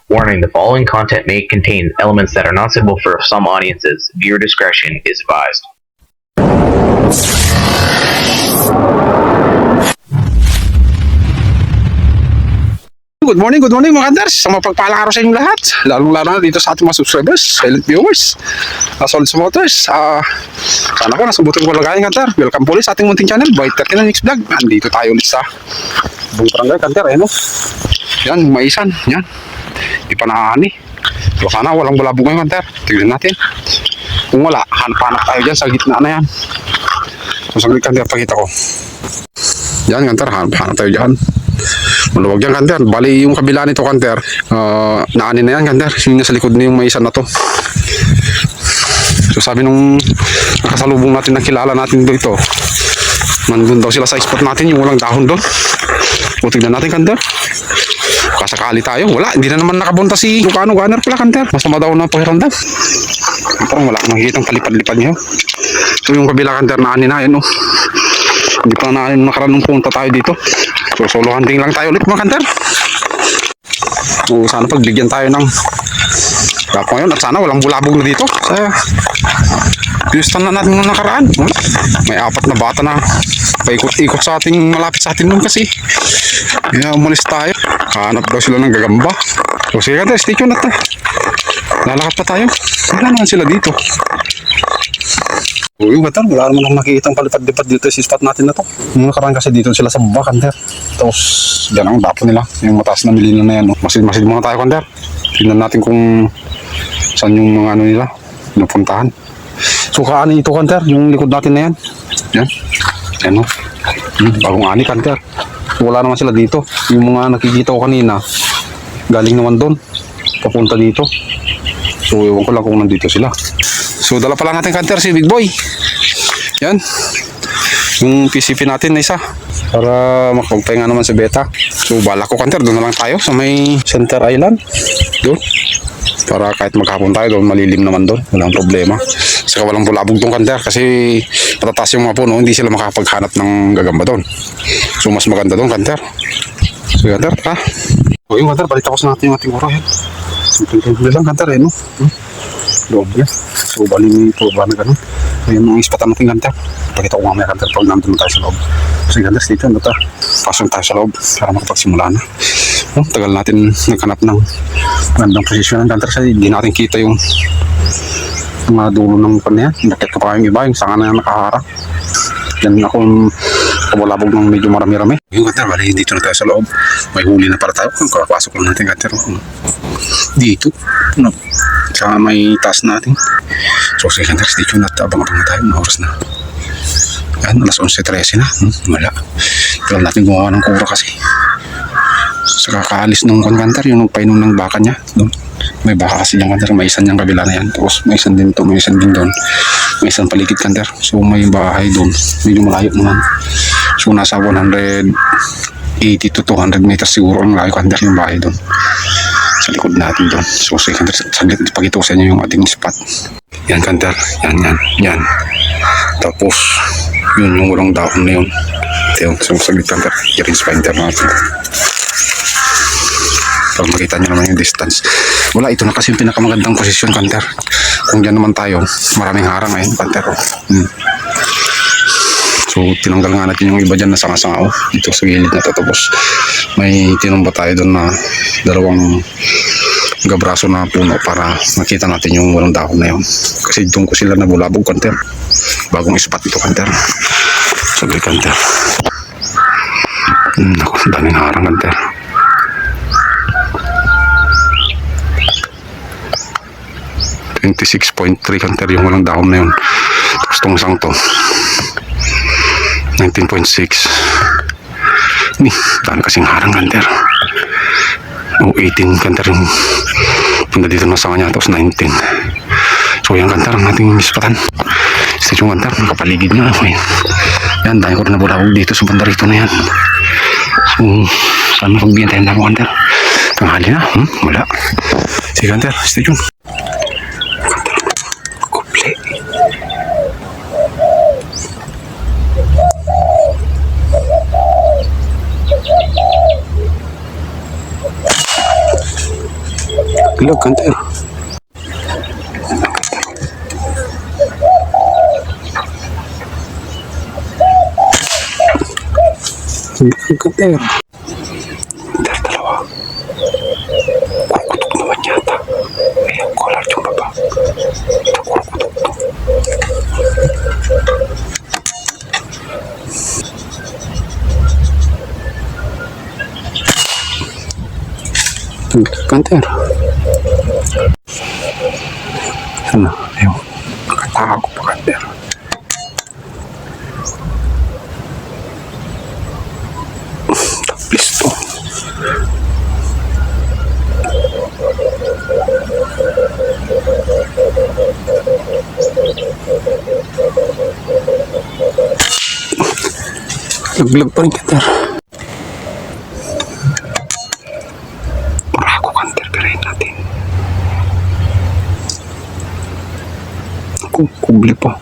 Warning, the following content may contain elements that are not suitable for some audiences. Viewer discretion is advised. Good morning mga Kanders. Sa mapagpalang araw sa inyong lahat, lalong-lalo na dito sa ating mga subscribers, silent viewers, Solid Motors. Sana po nasa butong kalagayan, Kanter. Welcome po ulit sa ating munting channel, Boy 39 Next Vlog. Andito tayo ulit sa buong barangay, Kanter. No? Yan, maisan. Yan. Di pa nakakani. So sana walang bulabog ngayon, Kanter. Tignan natin. Kung wala, hanap-hanap tayo dyan sa gitna na yan. So saglit, Kanter, pakita ko. Yan, Kanter, hanap-hanap tayo dyan. Maluwag yan, Kanter. Bali yung kabila nito, Kanter, naanin na yan, Kanter. Yung nasa likod na yung maisan na to. So sabi nung nakasalubong natin, nakilala natin dito, nandun daw sila sa spot natin, yung walang dahon doon. O tignan natin, Kanter. Kasakali tayo. Wala, hindi na naman nakabunta si Lucano Gunner pala, Kanter. Masama daw na pakiramdam. Parang wala akong nakikitang palipad-lipad niya. So yung kabila, Kanter, naanin na yan, no? Hindi pa naanin nakaranong punta tayo dito. So solo hunting lang tayo ulit, mga Kanter. So sana pagbigyan tayo ng gap ngayon at sana walang bulabog na dito. Pinustan na natin nung nakaraan. May 4 na bata na paikot-ikot sa ating, malapit sa atin nun kasi. Kaya umalis tayo. Hanap daw sila ng gagamba. So sige, Kanter, stay tuned na tayo. Lalakad pa tayo. Wala naman sila dito. So yung Kanter, wala naman akong nakikitang palipad-lipad dito sa spot natin na to. Yung nakaraan kasi dito sila sa baba, Kanter. Tapos dyan ang dapo nila. Yung mataas na milino na yan. Masid-masid muna tayo, Kanter. Tignan natin kung saan yung mga ano nila napuntahan. So kaani ito, Kanter, yung likod natin na yan. Yan. Yan, no? Bagong ani, Kanter. So, wala naman sila dito. Yung mga nakikita ko kanina, galing naman doon. Papunta dito. So ewan ko lang kung nandito sila. So dala pala natin, Kanter, si Big Boy. Yan. Yung PCP natin na isa. Para makapagpahinga naman sa beta. So bala ko, Kanter, doon na lang tayo sa may Center Island. Doon. Para kahit maghapon tayo doon, malilim naman doon. Walang problema. Saka walang bulabog doon, Kanter. Kasi patataas yung mga puno, hindi sila makapaghanap ng gagamba doon. So mas maganda doon, Kanter. So Kanter, ha? O yung, Kanter, balita ko sa natin yung ating oro. Yan. Simple lang, Kanter, eh, no? Doble. So bali po ba na ganun. Ayun ang ispatan natin, Kanter. Pakita ko mamaya, Kanter, pag nandun tayo sa loob. So Kanter, stay tuned. Pasok tayo sa loob para makapagsimula na. Tagal natin naghanap ng gandang posisyon ng Kanter kasi hindi natin kita yung mga dulo ng pan yan. Nakit ko pa yung iba, yung sanga na nakaharap. Yan akong kabulabog ng medyo marami-rami. Yung, Kanter, bali dito na tayo sa loob. May huli na para tayo. Kakapasok lang natin, Kanter. Dito. Sa may taas natin. So sige, Kanter, dito na abang-abang na tayo. Mga oras na. Yan, alas 11:13 na. Wala. Kailan natin gumawa ng kura kasi. Sa kakaalis nung Kanter, yung painom ng baka niya. Doon. May baka kasi yung, Kanter. May isan niyang kabila na yan. Tapos may isan din to. May isan din doon. May isang paligid, Kanter. So may bahay doon. Medyo malayo naman. So nasa 180 to 200 meters siguro ang layo, Kanter, yung bahay doon. Sa likod natin doon. So sige, Kanter, saglit ipakita ko sa inyo yung ating spot. Yan, Kanter. Yan. Tapos yun yung walang dahon na yun. So saglit, Kanter, i-rinse finder natin para makita nyo naman yung distance. Wala, ito na kasi yung pinakamagandang posisyon, Kanter. Kung dyan naman tayo, maraming harang ngayon, Kanter. So tinanggal nga natin yung iba dyan na sanga-sanga dito sa gilid na to. Tapos may tinumba tayo doon na dalawang gabraso na puno para makita natin yung walang dahon na yun. Kasi doon ko sila nabulabog, Kanter. Bagong spot ito, Kanter. Sabi, Kanter. Ako, daming harang, Kanter. .3 Kanter yung walang dahon na yun. Tapos itong isang to 19.6. Dami kasing harang, Kanter. O 18, Kanter, yung punta dito na sa kanya. Tapos 19. So yan, Kanter, ang ating ispatan. Stay tuned, Kanter, nakapaligid nyo. Yan, dahil ko rin nabulabog dito sa banda rito na yan. So saan mapagbigyan tayo na mo, Kanter? Tanghali na, wala. Sige, Kanter, stay tuned. Laglag, kanter. Laglag, kanter. Kanter, dalawa. Kukutok naman yata. Ayaw ko lang yung baba. Ito, kukutok to. Kanter. Ano? Ayaw. Nakatago pa, kanter. Taplis to. Laglag pa rin, kanter. Para ako, kanter. Pirahin natin. Ako, kubli pa.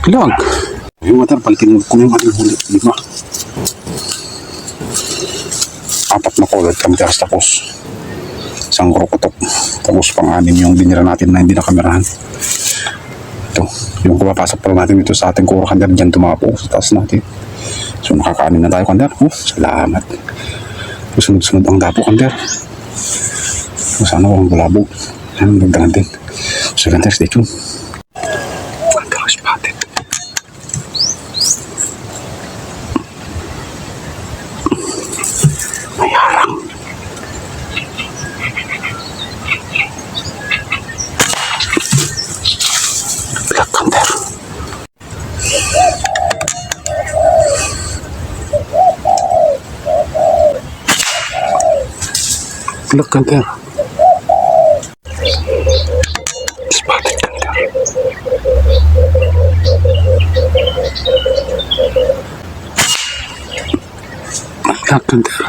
Laglag. Yung matar, palitin ko yung ating huli. 5. 4 na kulot kami tapos isang krokotok. Tapos pang-6 yung binira natin na hindi nakamerahan. Ito, yung kumapasok pa natin dito sa ating kuro kanter, dyan tumapo sa taas natin. So nakakaanin na tayo kanter. Oh, salamat. Sunod-sunod ang dapo kanter. So, sana walang bulabog. Ano nagdagan din. So kanter, stay tuned. Kanter, spotted. May harang. Black Panther. Black Panther. Spotted Panther. Black Panther.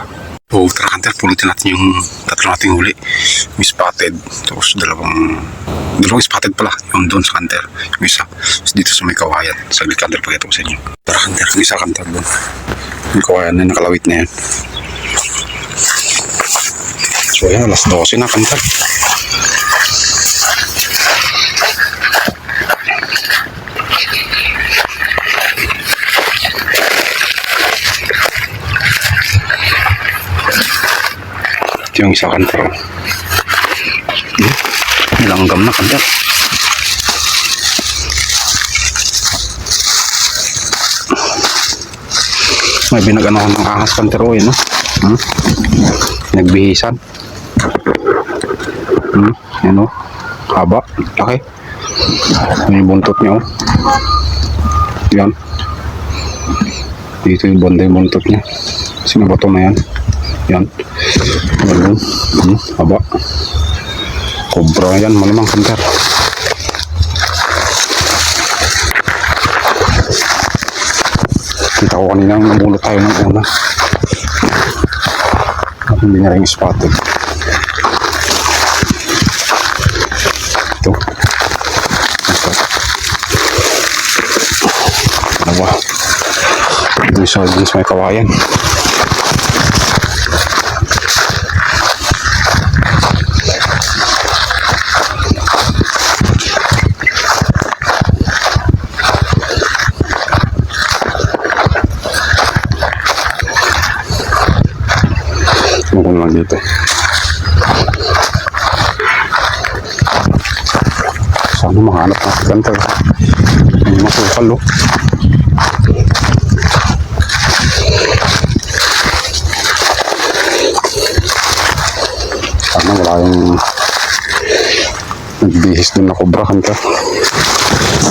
So, tara kanter, pulitin natin yung 3 nating huli. May spotted, tapos dalawang spotted pala, yung doon sa kanter. Yung isa, tapos dito sa may kawayan. Saglit kanter, pakita ko sa inyo. Tara kanter, yung isa kanter doon. Yung kawayan na nakalawit na yan. So yan, alas 12 na kanter. Ito yung isa kanter. Nilanggam na kanter. May binagano ko ng ahas kanter o no? Nagbihisan. Yan o. Haba. Laki. Yung buntot niya o. Yan. Dito yung banda yung buntot niya. Sinabato na yan. Yan. Yan. Haba. Cobra yan. Malamang kanter. Kita ko kanina nabulot tayo ng una. Hindi na rin spotted. Ito. Dalawa. Dito sa may kawayan. Mukul lang dito. Sana makahanap natin kanter. May masukal o. Sana wala yung nagbihis dun na cobra kanter.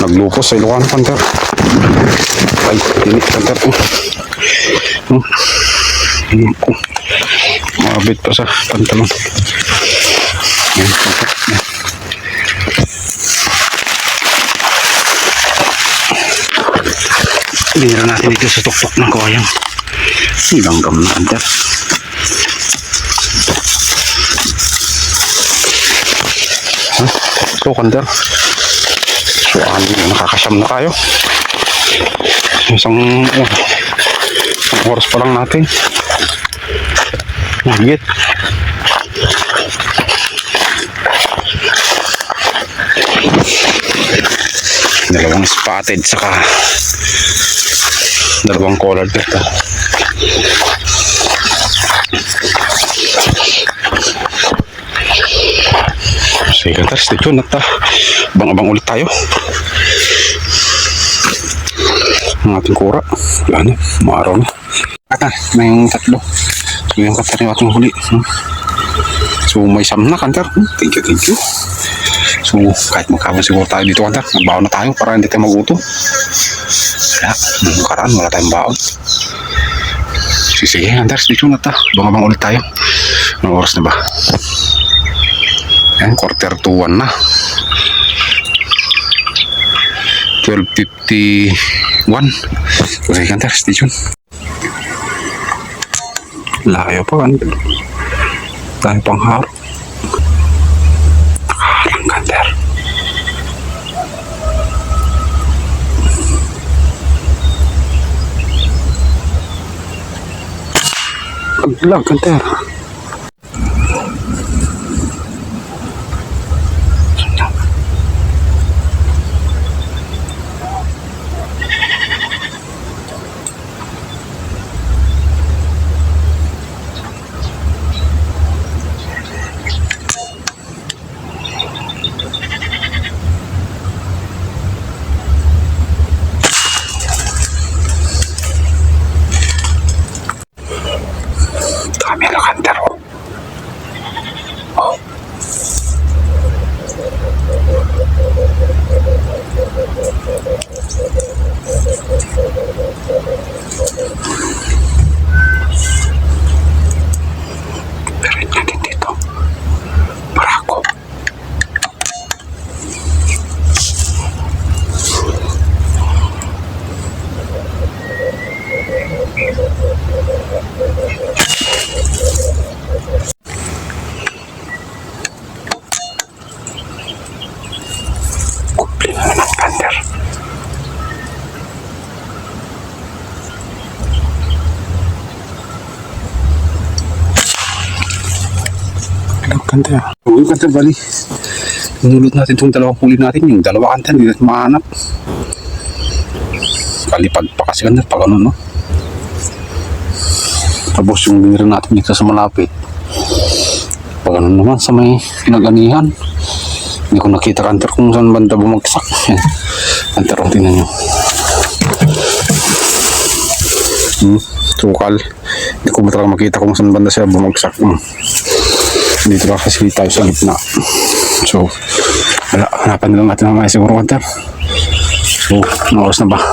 Naglupos sa Ilocano kanter. Ay, init kanter o. Mabit pa sa pantalon. Yan, kanter. Yan. Bira natin ito sa tuktok ng kawayan. Nilanggam na kanter. So kanter. So nakakasyam na tayo. Isang oras pa lang natin. Higit. Dalawang spotted saka dalawang collared dito. Sige, stay tuned at abang-abang ulit tayo ang ating kura. Wala na, maaraw na. May tatlo. So yung kanter yung ating huli. So may sam na kanter. Thank you, thank you. So kahit magkaban siguro tayo dito kanter, magbaon na tayo para hindi tayo magutom. Wala, nakaraan wala tayong baon. Sige kanter, stay tuned at abang-abang ulit tayo. Anong oras na ba? Ayan, 1:45 na. 12:51. Sige kanter, stay tuned. Layo pa kanter. Tayo pang harap. Nakaharang kanter. Paglag kanter. Kami lang kanter. Oh. Pirit natin dito. Barako. Kupli na naman kanter. Kanter. Huwag kanter, bali. Nulot natin itong dalawang huli natin. Yung dalawa kanter, hindi natin mahanap. Kalipad pa kasi kanter, pag ano, no? Tapos yung binira natin dito sa malapit. Pag ano naman sa may pinaganihan. Hindi ko nakita kanter kung saan banda bumagsak. Yan. Kanter, o tingnan nyo. Sukal. Hindi ko talaga makita kung saan banda siya bumagsak. Dito lang kasi tayo sa gitna. So, wala. Hanapan nilang natin mamaya siguro kanter. So, ano oras na ba?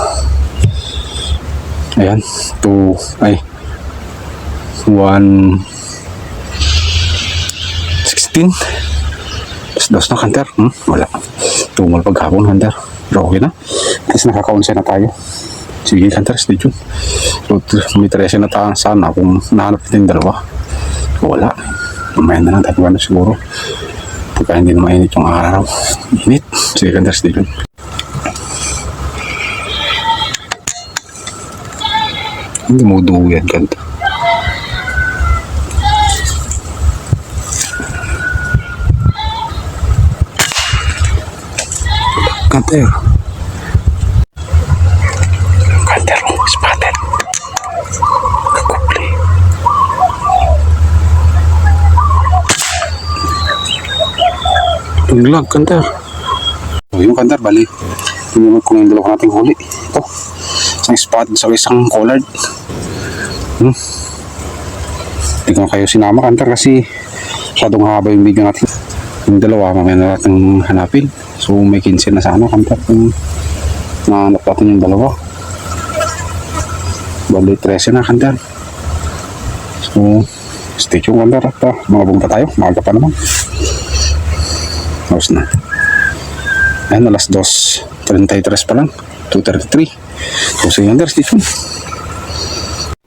Ayan. 1:16. Dos na kanter. Wala. Tumal paghapon kanter. Pero okay na. Kasi nakakaunsa na tayo. Sige kanter, stay tuned. So, may 13 na tayo sana kung nahanap natin dalawa. So, wala. Mamaya na lang tayo na siguro. Pagka hindi na mainit yung araw. Init. Sige kanter, stay tuned. Hindi mo duyan kanter. Kanter. Kanter mo, spotted. Kakupli. Paglag, kanter. O, yung kanter, bali. Tinunod ko na yung dalawa nating huli. Ito. Isang spotted sa isang collared. Hindi ko kayo sinama, kanter, kasi masyadong haba yung video natin. Yung dalawa, mamaya na natin hanapin. So may 15 na sana kanter kung nahanap natin yung dalawa. Bali 13 na kanter. So stay tuned kanter at mabunta tayo. Maaga pa naman. Tapos na. Ayan, alas 2:33 pa lang. 2:33. So sige kanter, stay tuned.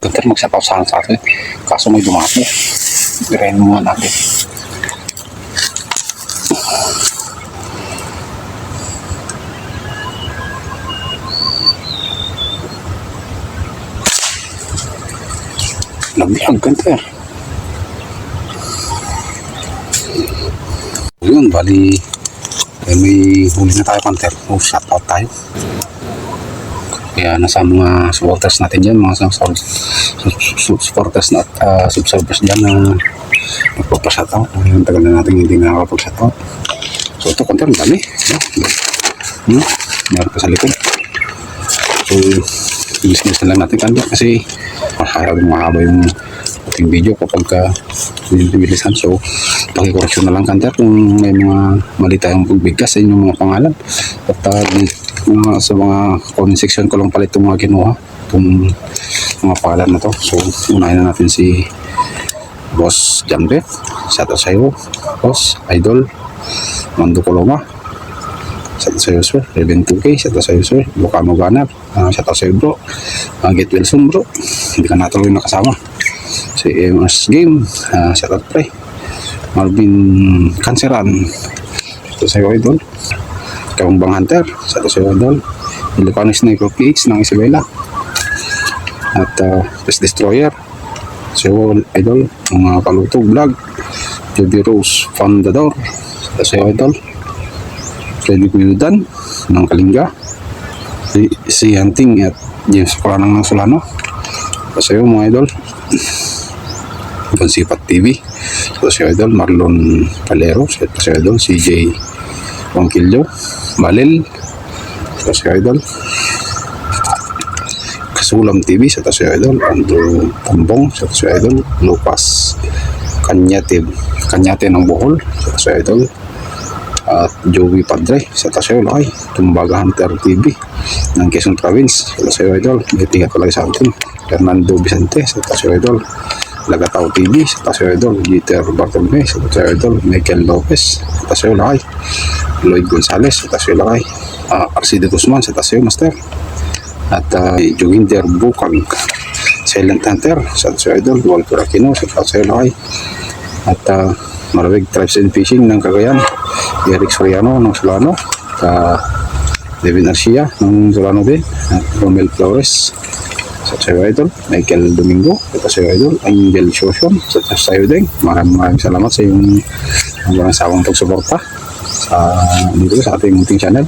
Kanter, magsapaw sa akin. Kaso may dumaki. Irahin mo natin. Nagbiag kanter. Yun, bali may huli na tayo kanter. Oh, shout out tayo. Kaya nasa mga supporters natin dyan, mga supporters na subscribers dyan na nagpapashout out. Ang tagal na natin hindi nakakapag-shout out. So ito kanter, dami. Meron pa sa likod. So bilis na lang natin kanter kasi mahaba yung ating video kapag bilisan. So pakikoreksyon na lang kanter kung may mga mali tayong pagbigkas sa inyong mga pangalan. At sa mga comment section ko lang pala itong mga kinuha, itong mga pangalan na to. So unahin na natin si Boss Jambe. Shout out sa'yo Boss Idol Mando Coloma. Shout out sa'yo sir. Reven 2K. Shout out sa'yo sir. Lucano Gunner. Shout out sa'yo bro. Get Wilson bro. Hindi ka natuloy nakasama. Si MS Game. Shout out pre. Marvin Canceran. Shout out sa'yo Idol. Kaumbang Hunter. Shout out sa'yo Idol. Ilocano Sniper PH ng Isabela. At Pest Destroyer. Sa'yo Idol. Mga Palutog Vlog. Joby Rose Fondador. Shout out sa'yo Idol. Frederick Wildan ng Kalinga. Si Hunting at James Puranang ng Solano. Sa'yo mga Idol. Pansipat TV. Sa'yo Idol. Marlon Palero. Sa'yo Idol. CJ Wangkilyo. Balil. Sa'yo Idol. Kasulam TV. Sa'yo Idol. Andrew Tambong. Sa'yo Idol. Lucas Kanyate ng Bohol. Sa'yo Idol. At Joey Padre sa Taseo Lakay. Tumbaga Hunter TV ng Quezon Province sa Taseo Idol. May tingat ko lagi sa atin. Fernando Vicente sa Taseo Idol. Lagatao TV sa Taseo Idol. Jeter Bartolome sa Taseo Idol. Michael Lopez sa Taseo Lakay. Lloyd Gonzalez sa Taseo Lakay. Arcide Guzman sa Taseo Master. At Joginder Bukag Silent Hunter sa Taseo Idol. Walter Aquino sa Taseo Lakay. At Marawig Tribes and Fishing ng Cagayan. Eric Soriano ng Solano. Devin Arcia ng Solano din. At Romel Flores sa Taseo Idol. Michael Domingo sa Taseo Idol. Angel Shoshon sa Taseo din. Maraming salamat sa iyong hanggang sawang pagsuporta dito sa ating munting channel.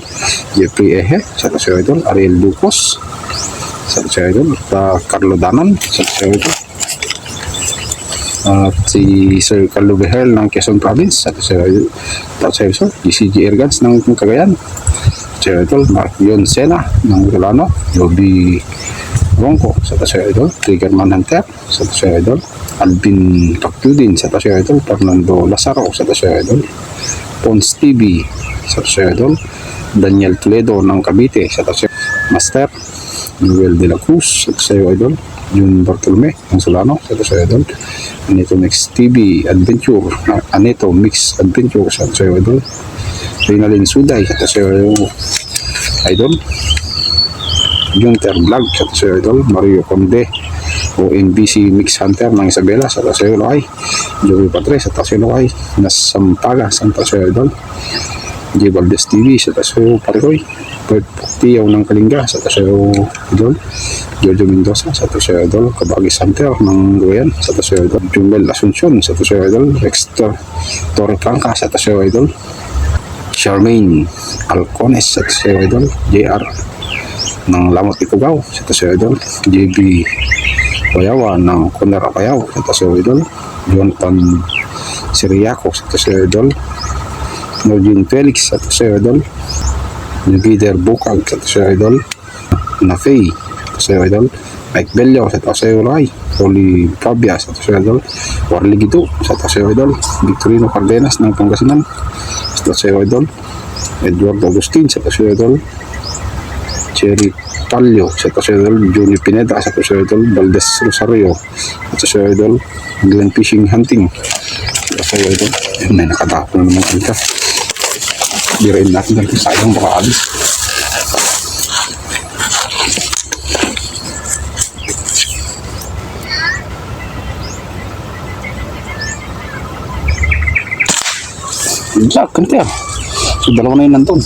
Jeffrey Ehe sa Taseo Idol. Ariel Ducos sa Taseo Idol. At Carlo Danan sa Taseo Idol. At si Sir Carlo Behel ng Quezon Province at Sir GCG Airguns ng Cagayan. Sir Idol Mark Yon Sena ng Solano. Joby Ronco sa Sir Idol. Triggerman Hunter sa Sir Idol. Alvin Pacudin sa Sir Idol. Fernando Lazaro sa Sir Idol. Pons TV sa Sir Idol. Daniel Toledo ng Cavite sa Sir Master. Noel de la Cruz sa Sir Idol. Jun Bartolome ng Solano sa Sir Idol. Anito Mix TV Adventure, Anito Mix Adventure sa Sir Idol. Rinalyn Suday sa Sir Idol. Junter Vlog sa Sir Idol. Mario Conde o NBC Mix Hunter ng Isabela sa Sir Lakay. Joey Patre sa Sir Lakay. Nasampaga sa Sir Idol. J. Valdez TV sa Sir Parihoy. Bert Tiyaw ng Kalinga sa Taseo Idol. Giorgio Mendoza sa Taseo Idol. Kabagis Hunter ng Guyan sa Taseo Idol. Jumel Asuncion sa Taseo Idol. Rexter Torre Franca sa Taseo Idol. Charmaine Alcones sa Taseo Idol. JR ng Lamot Ikugaw sa Taseo Idol. JB Bayawa ng Kunder Apayao sa Taseo Idol. Jonathan Siriaco sa Taseo Idol. Nordin Felix sa Taseo Idol. Nagider Bukag sa Taseo Idol. Nafay sa Taseo Idol. Mike Bello sa Taseo Lakay. Oli Fabia sa Taseo Idol. Warli Gito sa Taseo Idol. Victorino Cardenas ng Pangasinan sa Taseo Idol. Edward Agustin sa Taseo Idol. Cherry Palio sa Taseo Idol. Johnny Pineda sa Taseo Idol. Valdez Rosario sa Taseo Idol. Glen Fishing Hunting sa Taseo Idol. May nakadapo na naman kita. Birain natin dahil sayang baka alis. Jack, kanta yan. So, dalawa na yun nandun.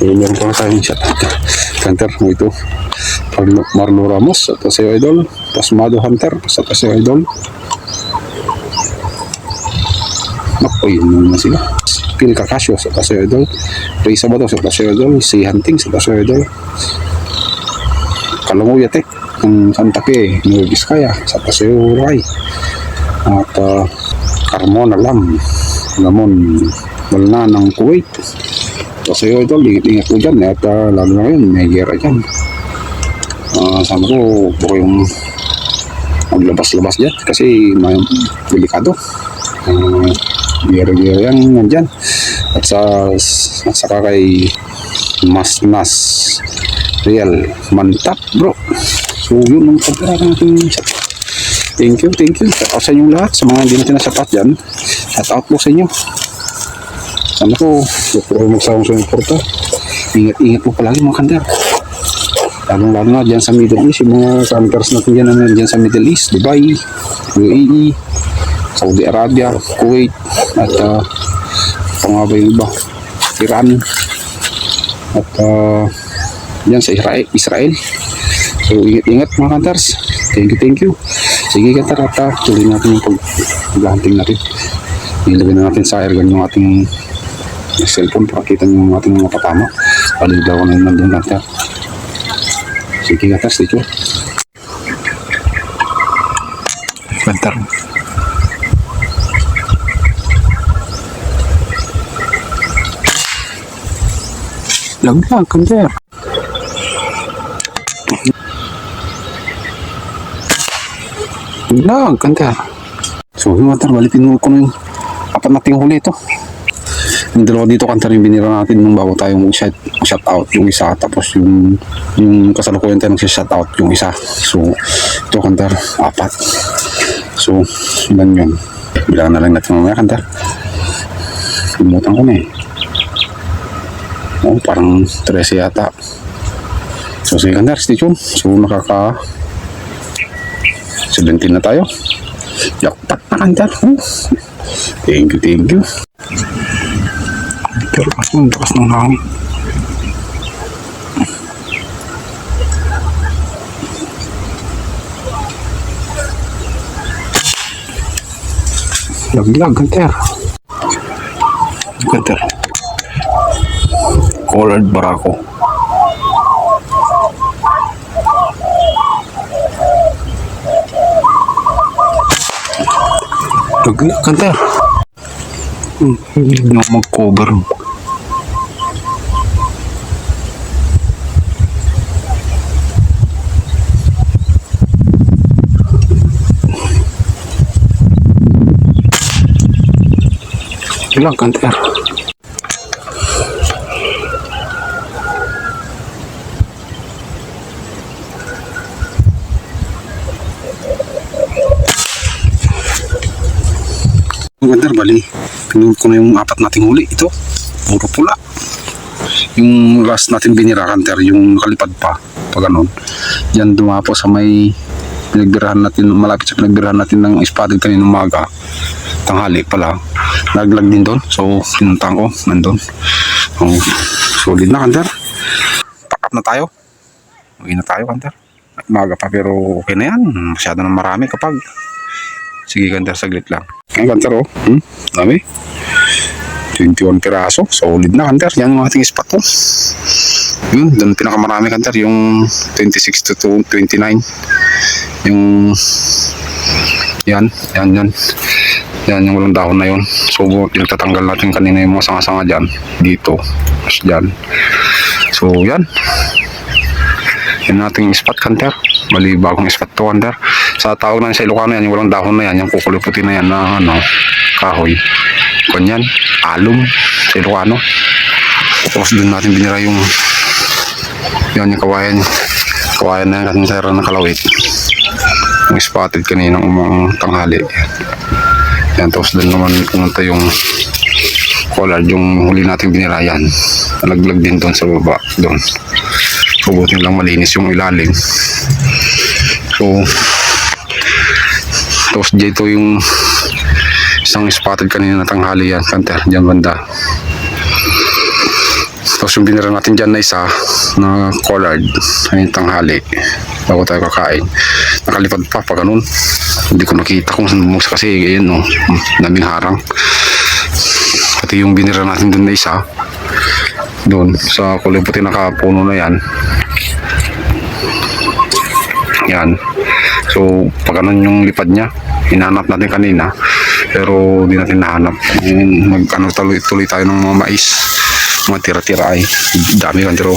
So, meron pa tayong shot. Hunter mo ito. Marlo Ramos at si Idol. Tasmado Hunter sa si Idol. Naku, yun naman sila. Phil Cacasio sa si Idol. Ray Sabado sa si Idol. Si Hunting sa si Idol. Kalanguyatek ng Santa Fe, Nueva Vizcaya sa si Ray. At Carmona Lamon Walna ng Kuwait. Kasi ito, ingat ko dyan at lalo na ngayon, may gera dyan. Sabi ko, baka yung maglabas-labas dyan kasi may delikado. Gera-gera yan dyan. At saka kay Mas Real Mantap, bro. So yun ang pagkara natin. Thank you. Shout out sa inyong lahat. Sa mga hindi natin nasapat dyan, shout out po sa inyo. Sana po, huwag magsawang sumuporta. Ingat po palagi mga kanter. Lalo na dyan sa Middle East, yung mga kanters natin dyan sa Middle East, Dubai, UAE, Saudi Arabia, Kuwait, at pangaba yung iba, Iran, at dyan sa Israel. So ingat mga kanters. Thank you. Sige kanter, at tuloy natin yung pag-hunting natin. Nilagay na natin sa airgun yung ating cellphone para kita nyo yung ating mga patama. Paligaw na yun nandun kanter. Sige kanter, stay tuned. Kanter. Laglag kanter. Laglag kanter. So yung kanter, balitin mo ko na yung apat nating huli ito. Yung dalawa dito kanter yung binira natin nung bago tayong shout out yung isa, tapos yung kasalukuyan tayo shout out yung isa. So ito kanter, apat. So ilan yun, bilangan na lang natin mamaya kanter. Limutan ko na parang 13 yata. So sige kanter, stay tuned. So nakaka 17 na tayo. Jackpot na kanter. Thank you. Pero ang lakas ng hangin. Laglag kanter. Colored barako. Laglag kanter. Hindi na mag-cover. Ilang kanter. Kanter, bali pinulot ko na yung apat nating huli. Ito, puro pula. Yung last natin binira kanter, yung kalipad pa ganun. Yan dumapo sa may pinagbirahan natin, malapit sa pinagbirahan natin ng spotted kaninang umaga, tanghali pala, naglag din doon. So pinuntahan ko nandun. Solid na kanter. Pack up na tayo. Uwi na tayo kanter. Umaga pa pero okay na yan. Masyado na marami kapag. Sige kanter, saglit lang. Ang kanter dami. 21 piraso. Solid na kanter. Yan yung ating spot Yun, doon pinakamarami kanter. Yung 26 to 29. Yung yan yung walang dahon na yun. So tatanggal natin kanina yung mga sanga-sanga dyan. Dito. Tapos dyan. So yan nating spot kanter. Bali bagong spot to kanter. Sa tawag na sa Ilocano yan, yung walang dahon na yan, yung kukuliputi na yan na kahoy. Kanyan, alum sa Ilocano. Tapos doon natin binira yung kawayan na yan kanter na kalawit. Yung spotted kanina umang tanghali. Yan, tapos doon naman pumunta yung collard, yung huli natin binira yan. Nalaglag din doon sa baba, doon. Pubutin lang malinis yung ilalim. So tapos dito yung isang spotted kanina na tanghali yan kanter, dyan banda. Tapos yung binira natin dyan na isa na collard ay tanghali bago tayo kakain. Nakalipad pa pa ganun. Hindi ko nakita kung saan bumagsak kasi ayan o, daming harang. Pati yung binira natin dun na isa doon sa kulay puti nakapuno na yan. Yan. So pag ganun yung lipad niya, hinahanap natin kanina pero di natin nahanap. Mag-ano tuloy tayo ng mga mais, mga tira-tira ay dami kan pero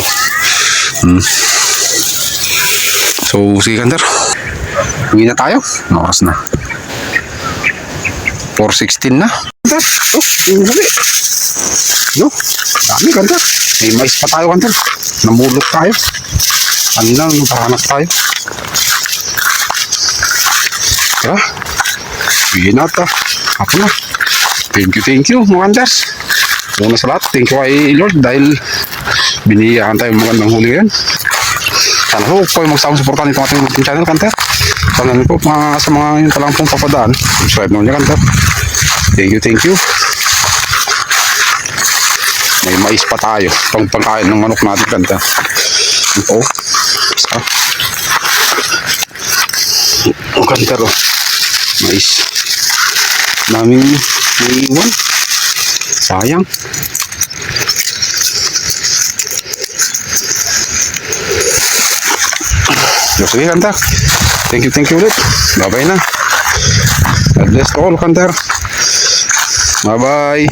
so sige Kanter, uwi na tayo. Ano oras na? 4:16 na. Oh, yung gabi. Yo, dami Kanter. May mais pa tayo Kanter. Namulot tayo. Ano lang, nagpahanap tayo. Tara. Uwi na ata. Ako na. Thank you mga Kanders. Una sa lahat, thank you kay Lord dahil biniyaan tayo magandang huli yan. Sana po kayo magsama-suportahan itong ating channel Kanter. Sana po sa mga yung talang pong papadaan, subscribe naman niya Kanter. Thank you. May mais pa tayo pang pagkain ng manok natin Kanter. Ito isa Kanter oh. Mais naming naiiwan, sayang. Sige Kanter, thank you ulit. Bye bye na. God bless to all Kanter. Bye bye.